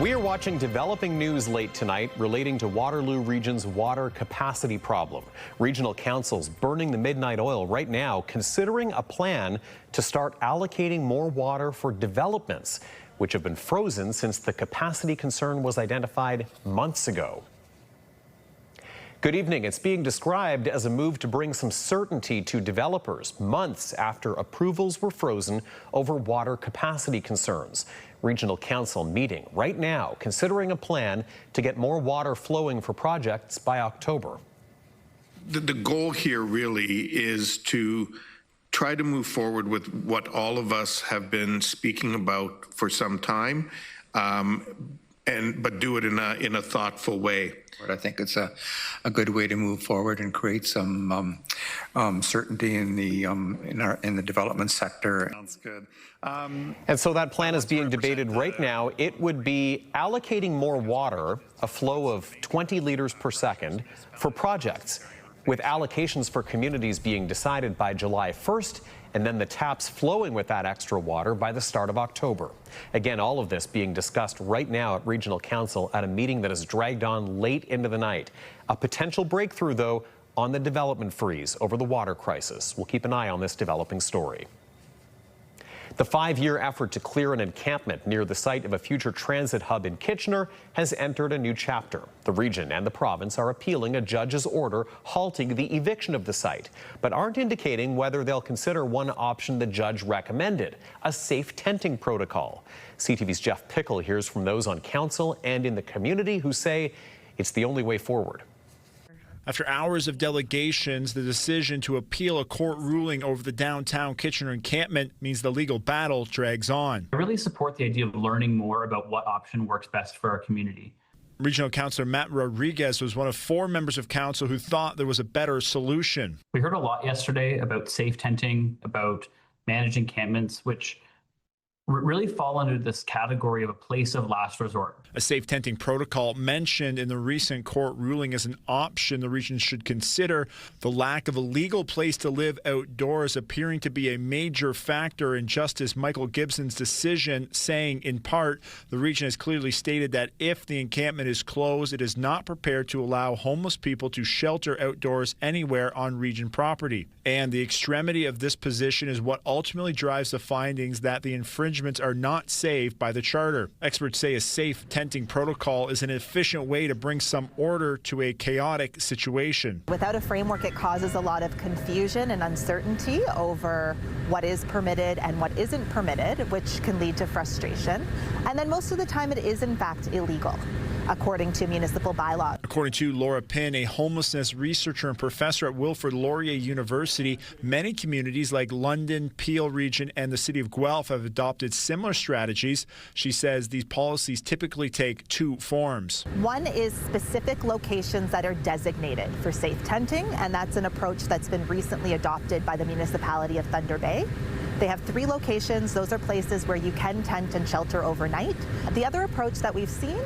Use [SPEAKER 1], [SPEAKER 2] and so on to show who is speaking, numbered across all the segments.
[SPEAKER 1] We are watching developing news late tonight relating to Waterloo Region's water capacity problem. Regional councils burning the midnight oil right now, considering a plan to start allocating more water for developments, which have been frozen since the capacity concern was identified months ago. Good evening. It's being described as a move to bring some certainty to developers months after approvals were frozen over water capacity concerns. Regional Council meeting right now, considering a plan to get more water flowing for projects by October.
[SPEAKER 2] The goal here really is to try to move forward with what all of us have been speaking about for some time, but do it in a thoughtful way.
[SPEAKER 3] I think it's a good way to move forward and create some certainty in the development sector.
[SPEAKER 2] Sounds good.
[SPEAKER 1] And so that plan is being debated right now. It would be allocating more water, a flow of 20 liters per second, for projects, with allocations for communities being decided by July 1st, and then the taps flowing with that extra water by the start of October. Again, all of this being discussed right now at Regional Council at a meeting that has dragged on late into the night. A potential breakthrough, though, on the development freeze over the water crisis. We'll keep an eye on this developing story. The 5-year effort to clear an encampment near the site of a future transit hub in Kitchener has entered a new chapter. The region and the province are appealing a judge's order halting the eviction of the site, but aren't indicating whether they'll consider one option the judge recommended, a safe tenting protocol. CTV's Jeff Pickle hears from those on council and in the community who say it's the only way forward.
[SPEAKER 4] After hours of delegations, the decision to appeal a court ruling over the downtown Kitchener encampment means the legal battle drags on.
[SPEAKER 5] I really support the idea of learning more about what option works best for our community.
[SPEAKER 4] Regional Councillor Matt Rodriguez was one of 4 members of council who thought there was a better solution.
[SPEAKER 5] We heard a lot yesterday about safe tenting, about managed encampments, which really fall under this category of a place of last resort.
[SPEAKER 4] A safe tenting protocol mentioned in the recent court ruling as an option the region should consider. The lack of a legal place to live outdoors appearing to be a major factor in Justice Michael Gibson's decision, saying in part, the region has clearly stated that if the encampment is closed, it is not prepared to allow homeless people to shelter outdoors anywhere on region property. And the extremity of this position is what ultimately drives the findings that the infringements are not saved by the charter. Experts say a safe tenting protocol is an efficient way to bring some order to a chaotic situation.
[SPEAKER 6] Without a framework, it causes a lot of confusion and uncertainty over what is permitted and what isn't permitted, which can lead to frustration. And then most of the time it is in fact illegal, according to municipal bylaw.
[SPEAKER 4] According to Laura Pinn, a homelessness researcher and professor at Wilfrid Laurier University, many communities like London, Peel Region, and the city of Guelph have adopted similar strategies. She says these policies typically take 2 forms.
[SPEAKER 6] One is specific locations that are designated for safe tenting, and that's an approach that's been recently adopted by the municipality of Thunder Bay. They have 3 locations. Those are places where you can tent and shelter overnight. The other approach that we've seen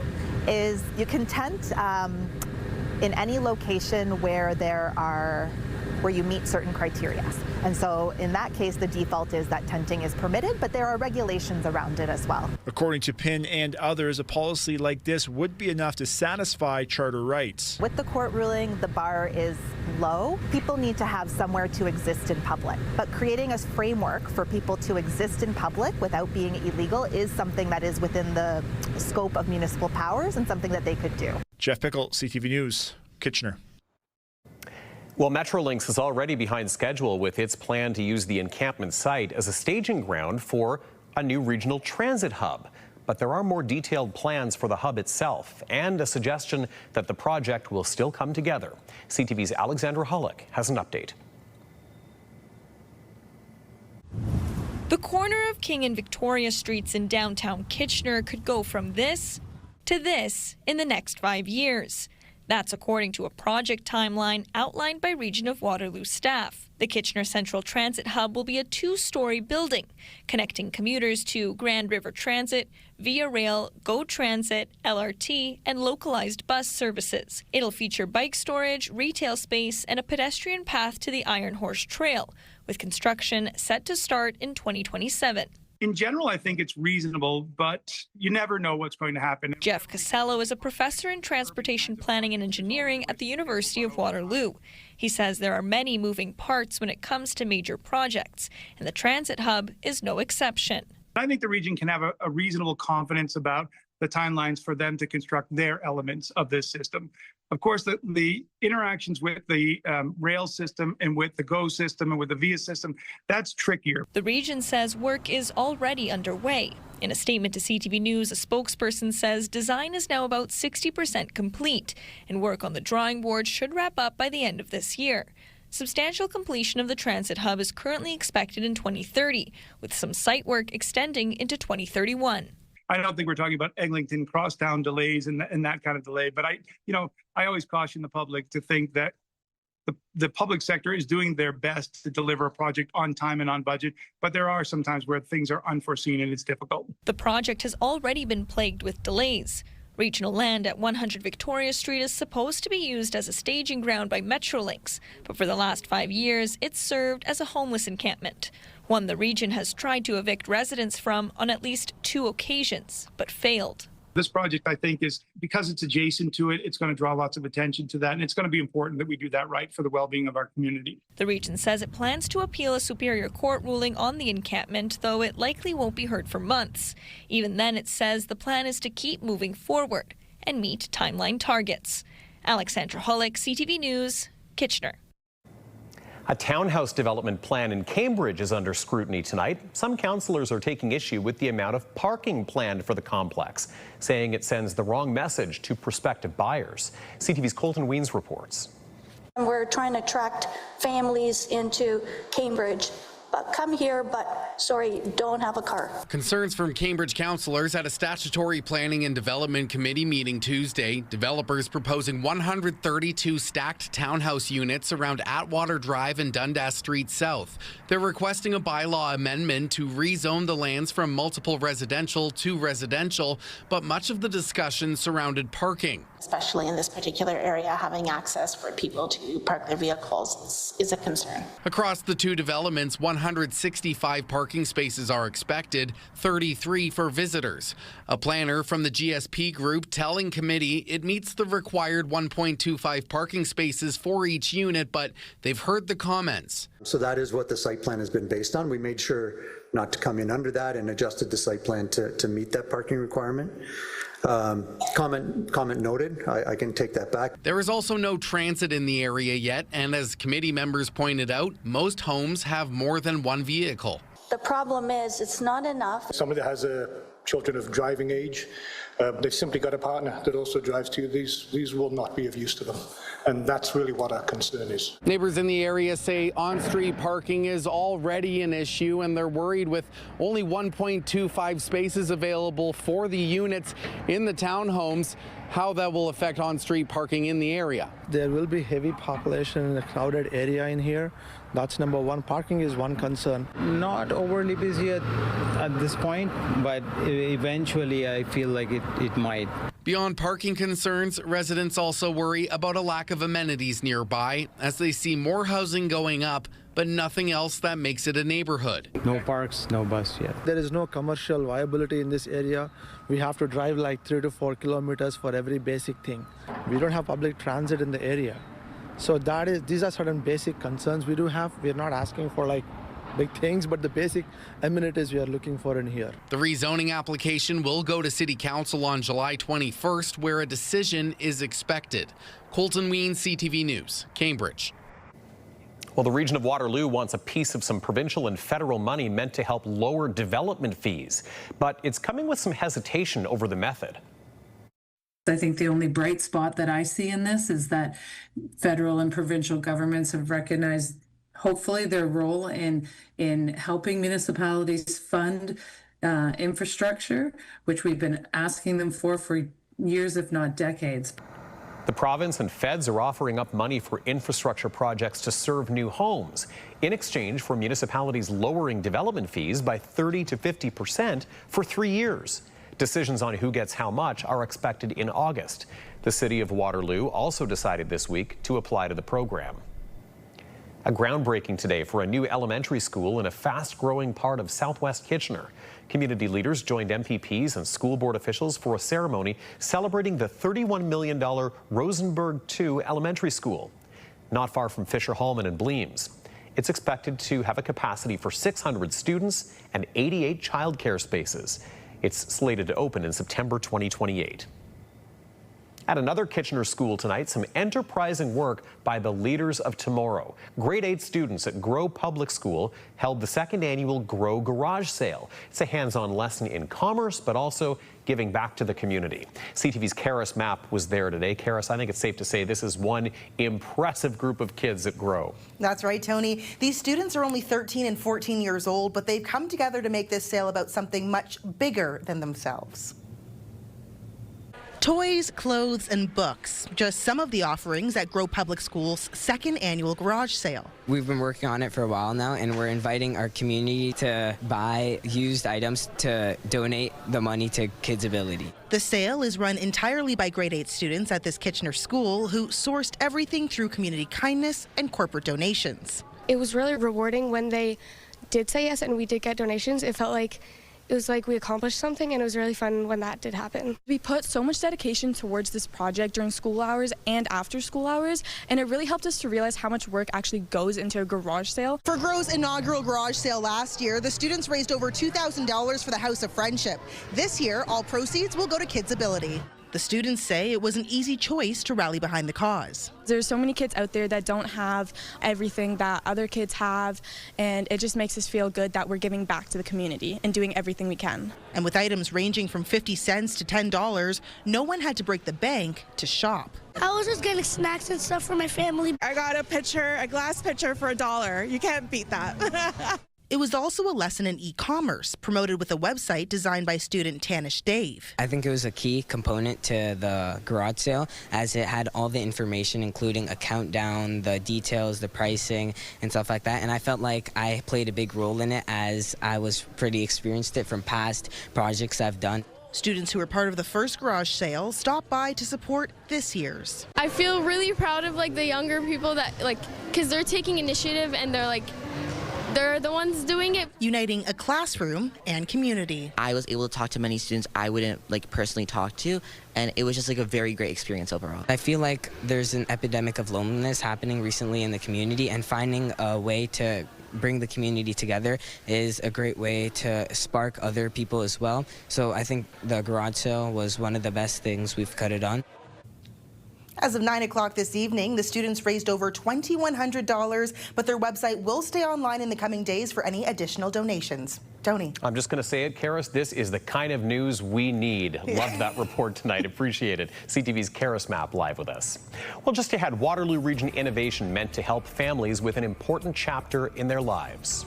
[SPEAKER 6] is you can tent in any location where where you meet certain criteria. And so in that case, the default is that tenting is permitted, but there are regulations around it as well.
[SPEAKER 4] According to Pinn and others, a policy like this would be enough to satisfy charter rights.
[SPEAKER 6] With the court ruling, the bar is low. People need to have somewhere to exist in public, but creating a framework for people to exist in public without being illegal is something that is within the scope of municipal powers and something that they could do.
[SPEAKER 4] Jeff Pickle, CTV News, Kitchener.
[SPEAKER 1] Well, Metrolinx is already behind schedule with its plan to use the encampment site as a staging ground for a new regional transit hub. But there are more detailed plans for the hub itself and a suggestion that the project will still come together. CTV's Alexandra Hullock has an update.
[SPEAKER 7] The corner of King and Victoria Streets in downtown Kitchener could go from this to this in the next 5 years. That's according to a project timeline outlined by Region of Waterloo staff. The Kitchener Central Transit Hub will be a 2-story building, connecting commuters to Grand River Transit, Via Rail, Go Transit, LRT, and localized bus services. It'll feature bike storage, retail space, and a pedestrian path to the Iron Horse Trail, with construction set to start in 2027.
[SPEAKER 8] In general, I think it's reasonable, but you never know what's going to happen.
[SPEAKER 7] Jeff Casello is a professor in transportation planning and engineering at the University of Waterloo. He says there are many moving parts when it comes to major projects, and the transit hub is no exception.
[SPEAKER 8] I think the region can have a reasonable confidence about the timelines for them to construct their elements of this system. Of course, the interactions with the rail system and with the GO system and with the VIA system, that's trickier.
[SPEAKER 7] The region says work is already underway. In a statement to CTV News, a spokesperson says design is now about 60% complete, and work on the drawing board should wrap up by the end of this year. Substantial completion of the transit hub is currently expected in 2030, with some site work extending into 2031.
[SPEAKER 8] I don't think we're talking about Eglinton crosstown delays and that kind of delay, but I always caution the public to think that the public sector is doing their best to deliver a project on time and on budget, but there are some times where things are unforeseen and it's difficult.
[SPEAKER 7] The project has already been plagued with delays. Regional land at 100 Victoria Street is supposed to be used as a staging ground by Metrolinx, but for the last 5 years, it's served as a homeless encampment, one the region has tried to evict residents from on at least 2 occasions, but failed.
[SPEAKER 8] This project, I think, is because it's adjacent to it, it's going to draw lots of attention to that, and it's going to be important that we do that right for the well-being of our community.
[SPEAKER 7] The region says it plans to appeal a Superior Court ruling on the encampment, though it likely won't be heard for months. Even then, it says the plan is to keep moving forward and meet timeline targets. Alexandra Hollick, CTV News, Kitchener.
[SPEAKER 1] A townhouse development plan in Cambridge is under scrutiny tonight. Some councillors are taking issue with the amount of parking planned for the complex, saying it sends the wrong message to prospective buyers. CTV's Colton Weens reports.
[SPEAKER 9] We're trying to attract families into Cambridge, but come here, but sorry, don't have a car.
[SPEAKER 10] Concerns from Cambridge councillors at a statutory planning and development committee meeting Tuesday. Developers proposing 132 stacked townhouse units around Atwater Drive and Dundas Street South. They're requesting a bylaw amendment to rezone the lands from multiple residential to residential, but much of the discussion surrounded parking.
[SPEAKER 9] Especially in this particular area, having access for people to park their vehicles is a concern.
[SPEAKER 10] Across the two developments, 165 parking spaces are expected, 33 for visitors. A planner from the GSP group telling committee it meets the required 1.25 parking spaces for each unit, but they've heard the comments.
[SPEAKER 11] So that is what the site plan has been based on. We made sure not to come in under that and adjusted the site plan to meet that parking requirement. Comment noted. I can take that back.
[SPEAKER 10] There is also no transit in the area yet, and as committee members pointed out, most homes have more than one vehicle.
[SPEAKER 9] The problem is it's not enough.
[SPEAKER 12] Somebody that has children of driving age, they've simply got a partner that also drives too. These will not be of use to them. And that's really what our concern is.
[SPEAKER 10] Neighbors in the area say on-street parking is already an issue, and they're worried with only 1.25 spaces available for the units in the townhomes, how that will affect on-street parking in the area.
[SPEAKER 13] There will be heavy population in a crowded area in here. That's number one. Parking is one concern.
[SPEAKER 14] Not overly busy at this point, but eventually I feel like it might.
[SPEAKER 10] Beyond parking concerns, residents also worry about a lack of amenities nearby as they see more housing going up, but nothing else that makes it a neighborhood.
[SPEAKER 14] No parks, no bus yet.
[SPEAKER 13] There is no commercial viability in this area. We have to drive like 3 to 4 kilometers for every basic thing. We don't have public transit in the area. So these are certain basic concerns we do have. We're not asking for like big things, but the basic amenities we are looking for in here.
[SPEAKER 10] The rezoning application will go to City Council on July 21st, where a decision is expected. Colton Weens, CTV News, Cambridge.
[SPEAKER 1] Well, the region of Waterloo wants a piece of some provincial and federal money meant to help lower development fees, but it's coming with some hesitation over the method.
[SPEAKER 15] I think the only bright spot that I see in this is that federal and provincial governments have recognized, hopefully, their role in helping municipalities fund infrastructure, which we've been asking them for years, if not decades.
[SPEAKER 1] The province and feds are offering up money for infrastructure projects to serve new homes in exchange for municipalities lowering development fees by 30 to 50% for 3 years. Decisions on who gets how much are expected in August. The city of Waterloo also decided this week to apply to the program. A groundbreaking today for a new elementary school in a fast-growing part of southwest Kitchener. Community leaders joined MPPs and school board officials for a ceremony celebrating the $31 million Rosenberg II Elementary School, not far from Fisher Hallman and Bleams. It's expected to have a capacity for 600 students and 88 childcare spaces. It's slated to open in September 2028. At another Kitchener school tonight, some enterprising work by the leaders of tomorrow. Grade 8 students at Grow Public School held the second annual Grow Garage Sale. It's a hands-on lesson in commerce, but also giving back to the community. CTV's Karis Mapp was there today. Karis, I think it's safe to say this is one impressive group of kids at Grow.
[SPEAKER 16] That's right, Tony. These students are only 13 and 14 years old, but they've come together to make this sale about something much bigger than themselves. Toys, clothes, and books, just some of the offerings at Grow Public School's second annual garage sale.
[SPEAKER 17] We've been working on it for a while now, and we're inviting our community to buy used items to donate the money to Kids Ability.
[SPEAKER 16] The sale is run entirely by grade 8 students at this Kitchener school who sourced everything through community kindness and corporate donations.
[SPEAKER 18] It was really rewarding when they did say yes and we did get donations. It felt like we accomplished something, and it was really fun when that did happen.
[SPEAKER 19] We put so much dedication towards this project during school hours and after school hours, and it really helped us to realize how much work actually goes into a garage sale.
[SPEAKER 16] For Grow's inaugural garage sale last year, the students raised over $2,000 for the House of Friendship. This year, all proceeds will go to Kids Ability. The students say it was an easy choice to rally behind the cause.
[SPEAKER 19] There's so many kids out there that don't have everything that other kids have, and it just makes us feel good that we're giving back to the community and doing everything we can.
[SPEAKER 16] And with items ranging from 50 cents to $10, no one had to break the bank to shop.
[SPEAKER 20] I was just getting snacks and stuff for my family.
[SPEAKER 21] I got a glass pitcher for $1. You can't beat that.
[SPEAKER 16] It was also a lesson in e-commerce, promoted with a website designed by student Tanish Dave.
[SPEAKER 17] I think it was a key component to the garage sale, as it had all the information, including a countdown, the details, the pricing, and stuff like that. And I felt like I played a big role in it, as I was pretty experienced it from past projects I've done.
[SPEAKER 16] Students who were part of the first garage sale stopped by to support this year's.
[SPEAKER 22] I feel really proud of the younger people that because they're taking initiative and they're the ones doing it.
[SPEAKER 16] Uniting a classroom and community.
[SPEAKER 23] I was able to talk to many students I wouldn't personally talk to, and it was just a very great experience overall.
[SPEAKER 17] I feel like there's an epidemic of loneliness happening recently in the community, and finding a way to bring the community together is a great way to spark other people as well. So I think the garage sale was one of the best things we've cut it on.
[SPEAKER 16] As of 9 o'clock this evening, the students raised over $2,100, but their website will stay online in the coming days for any additional donations. Tony.
[SPEAKER 1] I'm just going to say it, Karis, this is the kind of news we need. Love that report tonight. Appreciate it. CTV's Karis Mapp live with us. Well, just ahead, Waterloo Region innovation meant to help families with an important chapter in their lives.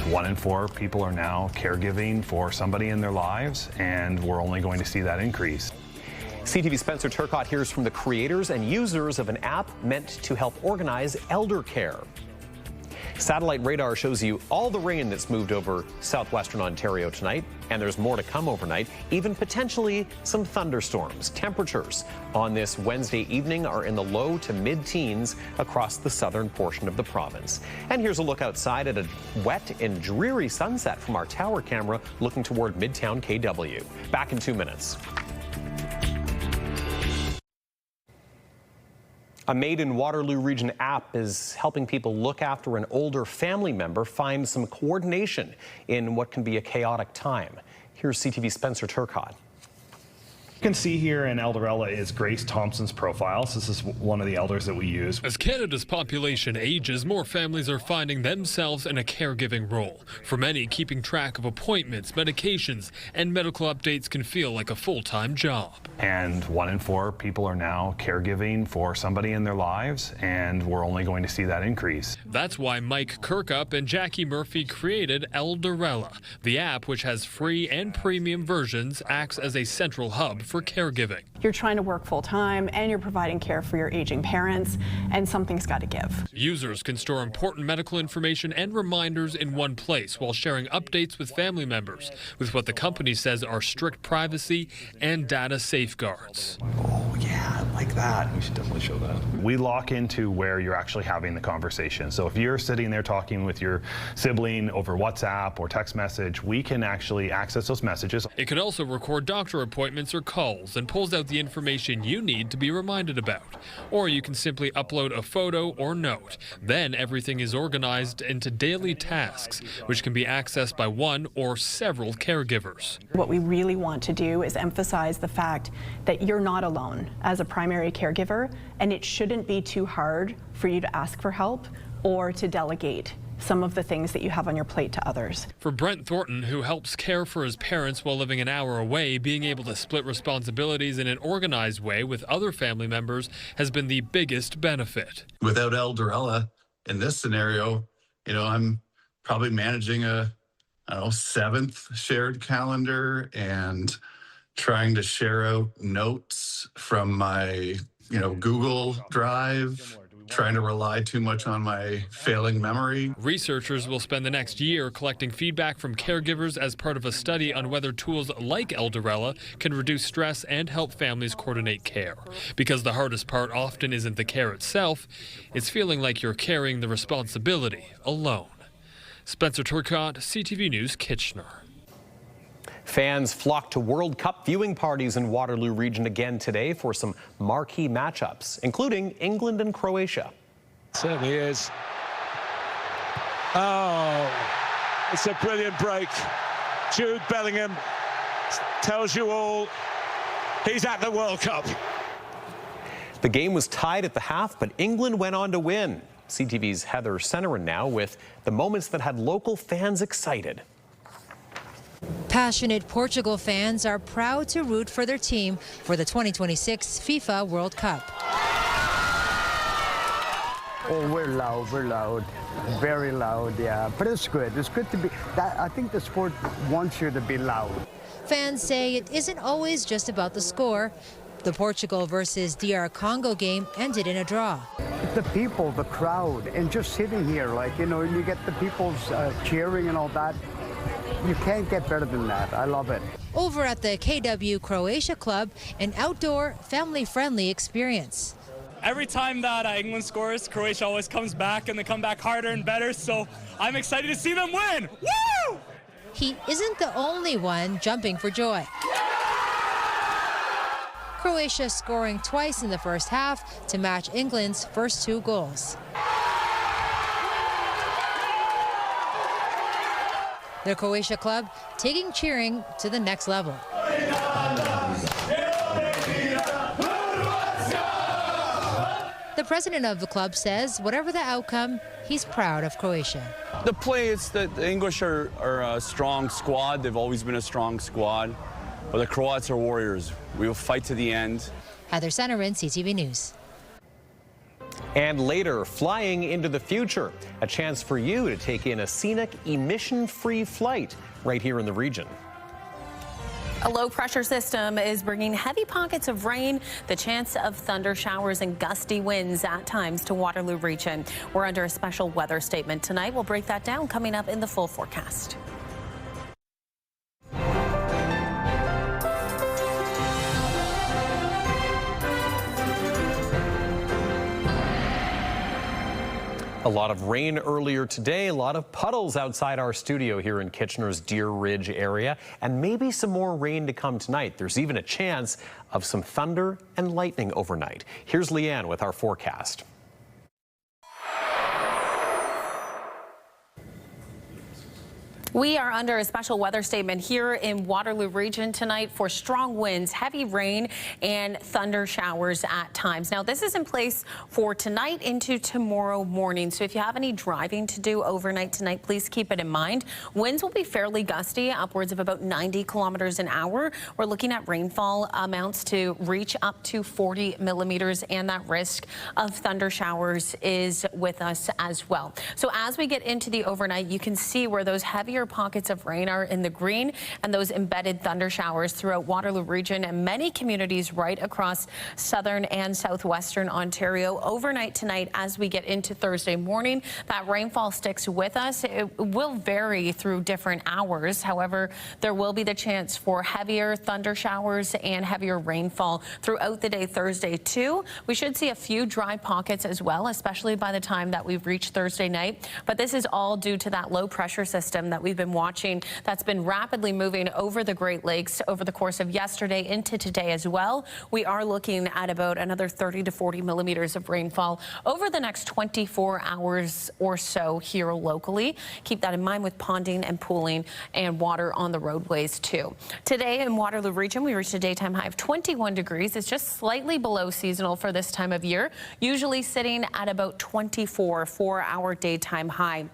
[SPEAKER 24] 1 in 4 people are now caregiving for somebody in their lives, and we're only going to see that increase.
[SPEAKER 1] CTV's Spencer Turcott hears from the creators and users of an app meant to help organize elder care. Satellite radar shows you all the rain that's moved over southwestern Ontario tonight, and there's more to come overnight, even potentially some thunderstorms. Temperatures on this Wednesday evening are in the low to mid-teens across the southern portion of the province. And here's a look outside at a wet and dreary sunset from our tower camera looking toward Midtown KW. Back in 2 minutes. A Made in Waterloo Region app is helping people look after an older family member find some coordination in what can be a chaotic time. Here's CTV's Spencer Turcott.
[SPEAKER 24] You can see here in Elderella is Grace Thompson's profile. So this is one of the elders that we use.
[SPEAKER 25] As Canada's population ages, more families are finding themselves in a caregiving role. For many, keeping track of appointments, medications, and medical updates can feel like a full-time job.
[SPEAKER 24] And 1 in 4 people are now caregiving for somebody in their lives, and we're only going to see that increase.
[SPEAKER 25] That's why Mike Kirkup and Jackie Murphy created Elderella. The app, which has free and premium versions, acts as a central hub for caregiving.
[SPEAKER 26] You're trying to work full-time and you're providing care for your aging parents, and something's got to give.
[SPEAKER 25] Users can store important medical information and reminders in one place while sharing updates with family members, with what the company says are strict privacy and data safeguards.
[SPEAKER 27] Oh yeah,
[SPEAKER 24] like that. We should definitely show that. We lock into where you're actually having the conversation. So if you're sitting there talking with your sibling over WhatsApp or text message, we can actually access those messages.
[SPEAKER 25] It can also record doctor appointments or calls and pulls out the information you need to be reminded about. Or you can simply upload a photo or note. Then everything is organized into daily tasks, which can be accessed by one or several caregivers.
[SPEAKER 26] What we really want to do is emphasize the fact that you're not alone as a primary caregiver, and it shouldn't be too hard for you to ask for help or to delegate some of the things that you have on your plate to others.
[SPEAKER 25] For Brent Thornton, who helps care for his parents while living an hour away, being able to split responsibilities in an organized way with other family members has been the biggest benefit.
[SPEAKER 2] Without Elderella in this scenario, I'm probably managing a 7th shared calendar and trying to share out notes from my, Google Drive, trying to rely too much on my failing memory.
[SPEAKER 25] Researchers will spend the next year collecting feedback from caregivers as part of a study on whether tools like Elderella can reduce stress and help families coordinate care. Because the hardest part often isn't the care itself, it's feeling like you're carrying the responsibility alone. Spencer Turcotte, CTV News Kitchener.
[SPEAKER 1] Fans flocked to World Cup viewing parties in Waterloo Region again today for some marquee matchups, including England and Croatia.
[SPEAKER 3] Certainly is. Oh, it's a brilliant break. Jude Bellingham tells you all he's at the World Cup.
[SPEAKER 1] The game was tied at the half, but England went on to win. CTV's Heather Senerin now with the moments that had local fans excited.
[SPEAKER 4] Passionate Portugal fans are proud to root for their team for the 2026 FIFA World Cup.
[SPEAKER 5] Oh, we're loud, very loud, yeah. But it's good to be, I think the sport wants you to be loud.
[SPEAKER 4] Fans say it isn't always just about the score. The Portugal versus DR Congo game ended in a draw.
[SPEAKER 5] The people, the crowd, and just sitting here, you get the people's cheering and all that. You can't get better than that. I love it.
[SPEAKER 4] Over at the KW Croatia Club, an outdoor, family-friendly experience.
[SPEAKER 6] Every time that England scores, Croatia always comes back, and they come back harder and better, so I'm excited to see them win. Woo!
[SPEAKER 4] He isn't the only one jumping for joy. Croatia scoring twice in the first half to match England's first 2 goals. The Croatia club taking cheering to the next level. The president of the club says whatever the outcome, he's proud of Croatia.
[SPEAKER 8] The play is that the English are a strong squad. They've always been a strong squad. But the Croats are warriors. We will fight to the end.
[SPEAKER 4] Heather Senerin, CTV News.
[SPEAKER 1] And later, flying into the future, a chance for you to take in a scenic, emission-free flight right here in the region.
[SPEAKER 27] A low-pressure system is bringing heavy pockets of rain, the chance of thunder showers and gusty winds at times to Waterloo Region. We're under a special weather statement tonight. We'll break that down coming up in the full forecast.
[SPEAKER 1] A lot of rain earlier today, a lot of puddles outside our studio here in Kitchener's Deer Ridge area, and maybe some more rain to come tonight. There's even a chance of some thunder and lightning overnight. Here's Leanne with our forecast.
[SPEAKER 27] We are under a special weather statement here in Waterloo Region tonight for strong winds, heavy rain, and thunder showers at times. Now, this is in place for tonight into tomorrow morning. So if you have any driving to do overnight tonight, please keep it in mind. Winds will be fairly gusty, upwards of about 90 kilometers an hour. We're looking at rainfall amounts to reach up to 40 millimeters, and that risk of thunder showers is with us as well. So as we get into the overnight, you can see where those heavier heavier pockets of rain are in the green, and those embedded thunder showers throughout Waterloo Region and many communities right across southern and southwestern Ontario. Overnight tonight, as we get into Thursday morning, that rainfall sticks with us. It will vary through different hours. However, there will be the chance for heavier thunder showers and heavier rainfall throughout the day Thursday too. We should see a few dry pockets as well, especially by the time that we've reached Thursday night. But this is all due to that low pressure system that we've been watching that's been rapidly moving over the Great Lakes over the course of yesterday into today as well. We are looking at about another 30 to 40 millimeters of rainfall over the next 24 hours or so here locally. Keep that in mind with ponding and pooling and water on the roadways too. Today in Waterloo Region, we reached a daytime high of 21 degrees. It's just slightly below seasonal for this time of year, usually sitting at about 24 for our daytime high.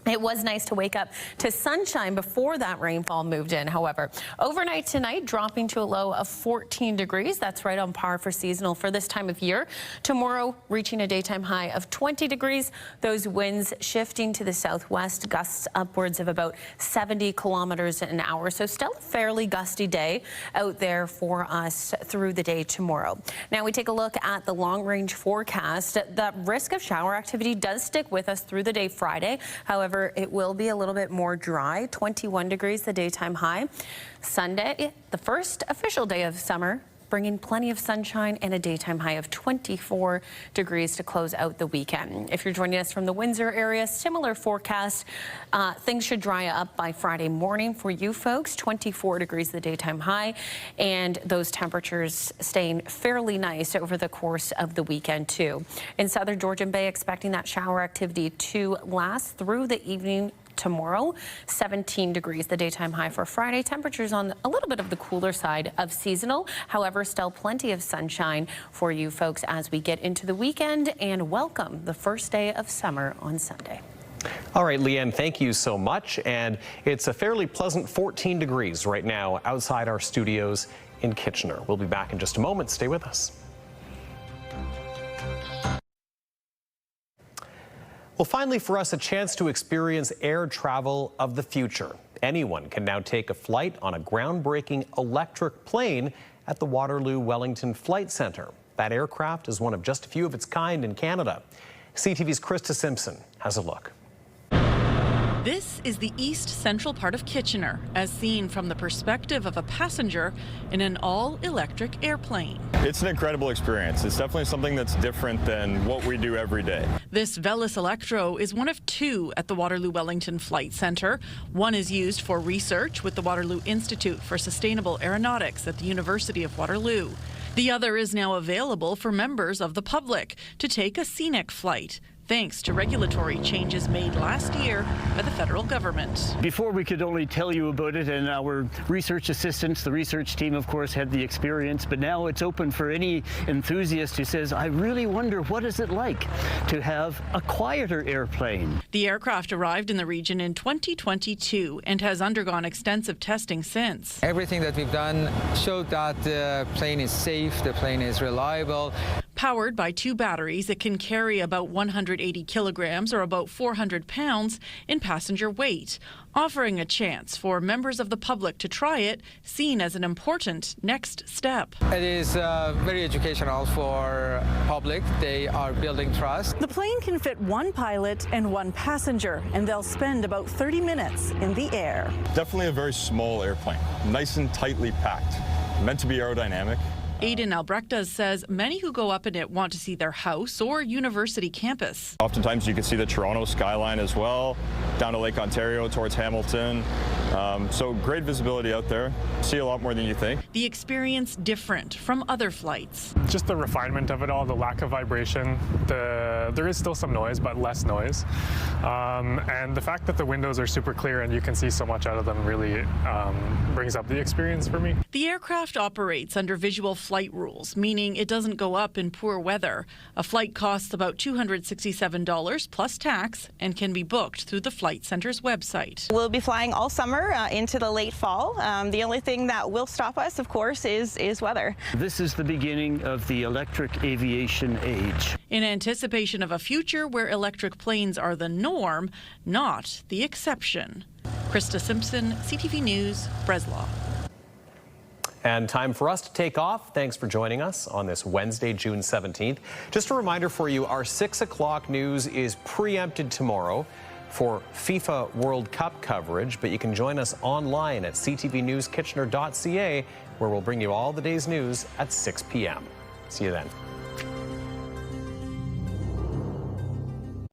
[SPEAKER 27] It was nice to wake up to sunshine before that rainfall moved in. However, overnight tonight, dropping to a low of 14 degrees. That's right on par for seasonal for this time of year. Tomorrow, reaching a daytime high of 20 degrees. Those winds shifting to the southwest, gusts upwards of about 70 kilometers an hour. So still a fairly gusty day out there for us through the day tomorrow. Now we take a look at the long-range forecast. The risk of shower activity does stick with us through the day Friday. However, it will be a little bit more dry, 21 degrees the daytime high. Sunday, the first official day of summer, bringing plenty of sunshine and a daytime high of 24 degrees to close out the weekend. If you're joining us from the Windsor area, similar forecast. Things should dry up by Friday morning for you folks. 24 degrees the daytime high, and those temperatures staying fairly nice over the course of the weekend too. In southern Georgian Bay, expecting that shower activity to last through the evening tomorrow. 17 degrees the daytime high for Friday. Temperatures on a little bit of the cooler side of seasonal. However, still plenty of sunshine for you folks as we get into the weekend and welcome the first day of summer on Sunday.
[SPEAKER 1] All right, Leanne, thank you so much. And it's a fairly pleasant 14 degrees right now outside our studios in Kitchener. We'll be back in just a moment. Stay with us. Well, finally for us, a chance to experience air travel of the future. Anyone can now take a flight on a groundbreaking electric plane at the Waterloo Wellington Flight Centre. That aircraft is one of just a few of its kind in Canada. CTV's Krista Simpson has a look.
[SPEAKER 7] This is the east central part of Kitchener, as seen from the perspective of a passenger in an all-electric airplane.
[SPEAKER 9] It's an incredible experience. It's definitely something that's different than what we do every day.
[SPEAKER 7] This Velis Electro is one of two at the Waterloo Wellington Flight Centre. One is used for research with the Waterloo Institute for Sustainable Aeronautics at the University of Waterloo. The other is now available for members of the public to take a scenic flight, thanks to regulatory changes made last year by the federal government.
[SPEAKER 10] Before, we could only tell you about it, and our research assistants, the research team, of course, had the experience, but now it's open for any enthusiast who says, I really wonder what is it like to have a quieter airplane.
[SPEAKER 7] The aircraft arrived in the region in 2022 and has undergone extensive testing since.
[SPEAKER 11] Everything that we've done showed that the plane is safe, the plane is reliable.
[SPEAKER 7] Powered by two batteries, it can carry about 180 kilograms or about 400 pounds in passenger weight, offering a chance for members of the public to try it, seen as an important next step.
[SPEAKER 11] It is very educational for public. They are building trust.
[SPEAKER 26] The plane can fit one pilot and one passenger, and they'll spend about 30 minutes in the air.
[SPEAKER 9] Definitely a very small airplane, nice and tightly packed, meant to be aerodynamic.
[SPEAKER 7] Aidan Albrechtas says many who go up in it want to see their house or university campus.
[SPEAKER 9] Oftentimes you can see the Toronto skyline as well, down to Lake Ontario towards Hamilton. So great visibility out there. See a lot more than you think.
[SPEAKER 7] The experience different from other flights.
[SPEAKER 12] Just the refinement of it all, the lack of vibration. There is still some noise, but less noise. And the fact that the windows are super clear and you can see so much out of them really brings up the experience for me.
[SPEAKER 7] The aircraft operates under visual flight rules, meaning it doesn't go up in poor weather. A flight costs about $267 plus tax and can be booked through the Flight Centre's website.
[SPEAKER 13] We'll be flying all summer into the late fall. The only thing that will stop us, of course, is weather.
[SPEAKER 10] This is the beginning of the electric aviation age.
[SPEAKER 7] In anticipation of a future where electric planes are the norm, not the exception. Krista Simpson, CTV News, Breslau.
[SPEAKER 1] And time for us to take off. Thanks for joining us on this Wednesday, June 17th. Just a reminder for you, our 6 o'clock news is preempted tomorrow for FIFA World Cup coverage, but you can join us online at ctvnewskitchener.ca, where we'll bring you all the day's news at 6 p.m. See you then.